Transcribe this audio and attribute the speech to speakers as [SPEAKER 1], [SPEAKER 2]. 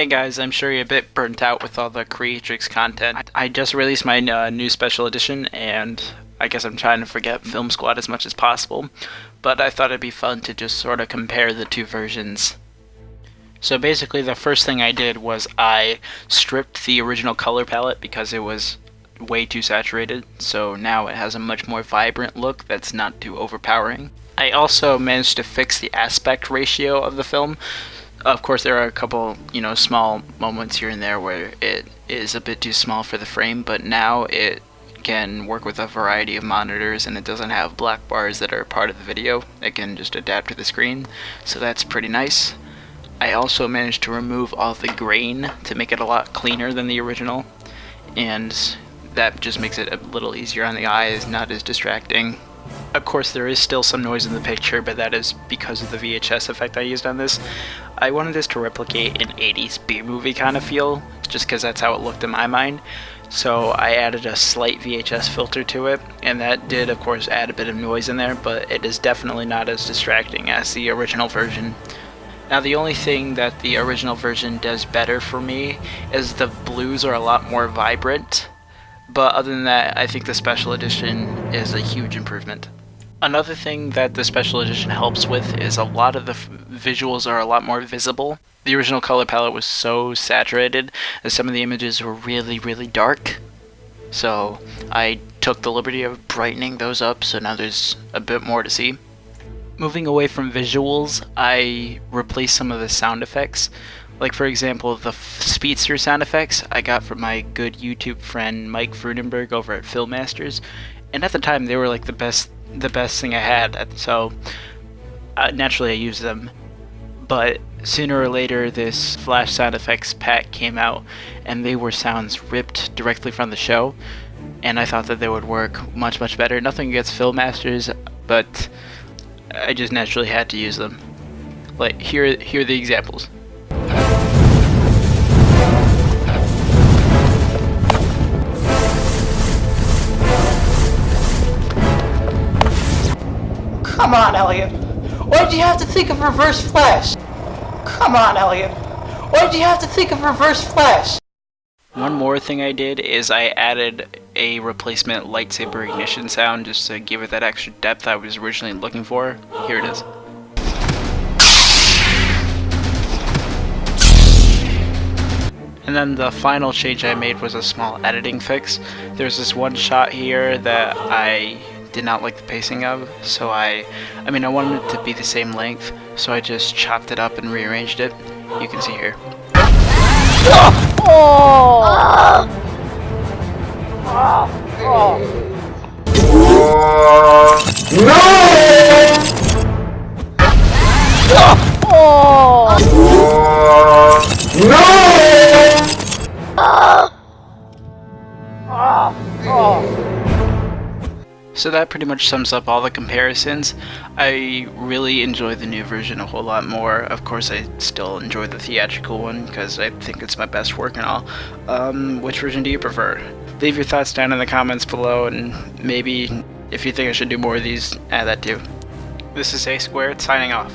[SPEAKER 1] Hey guys, I'm sure you're a bit burnt out with all the Creatrix content. I just released my new special edition, and I guess I'm trying to forget Film Squad as much as possible, but I thought it'd be fun to just sort of compare the two versions. So basically the first thing I did was I stripped the original color palette because it was way too saturated, so now it has a much more vibrant look that's not too overpowering. I also managed to fix the aspect ratio of the film. Of course, there are a couple, small moments here and there where it is a bit too small for the frame, but now it can work with a variety of monitors and it doesn't have black bars that are part of the video. It can just adapt to the screen, so that's pretty nice. I also managed to remove all the grain to make it a lot cleaner than the original, and that just makes it a little easier on the eyes, not as distracting. Of course, there is still some noise in the picture, but that is because of the VHS effect I used on this. I wanted this to replicate an 80s B-movie kind of feel, just because that's how it looked in my mind. So I added a slight VHS filter to it, and that did, of course, add a bit of noise in there, but it is definitely not as distracting as the original version. Now, the only thing that the original version does better for me is the blues are a lot more vibrant. But other than that, I think the special edition is a huge improvement. Another thing that the special edition helps with is a lot of the visuals are a lot more visible. The original color palette was so saturated that some of the images were really, really dark. So I took the liberty of brightening those up, so now there's a bit more to see. Moving away from visuals, I replaced some of the sound effects. Like, for example, the speedster sound effects I got from my good YouTube friend Mike Frudenberg over at Filmmasters, and at the time they were like the best thing I had, so naturally I used them. But sooner or later this Flash sound effects pack came out, and they were sounds ripped directly from the show, and I thought that they would work much, much better. Nothing against Filmmasters, but I just naturally had to use them. Like, here are the examples.
[SPEAKER 2] Come on, Elliot. Why did you have to think of reverse flash? Come on, Elliot. Why did you have to think of reverse flash?
[SPEAKER 1] One more thing I did is I added a replacement lightsaber ignition sound just to give it that extra depth I was originally looking for. Here it is. And then the final change I made was a small editing fix. There's this one shot here that I did not like the pacing of, so I wanted it to be the same length, so I just chopped it up and rearranged it. You can see here. So that pretty much sums up all the comparisons. I really enjoy the new version a whole lot more. Of course, I still enjoy the theatrical one because I think it's my best work and all. Which version do you prefer? Leave your thoughts down in the comments below, and maybe if you think I should do more of these, add that too. This is A Squared signing off.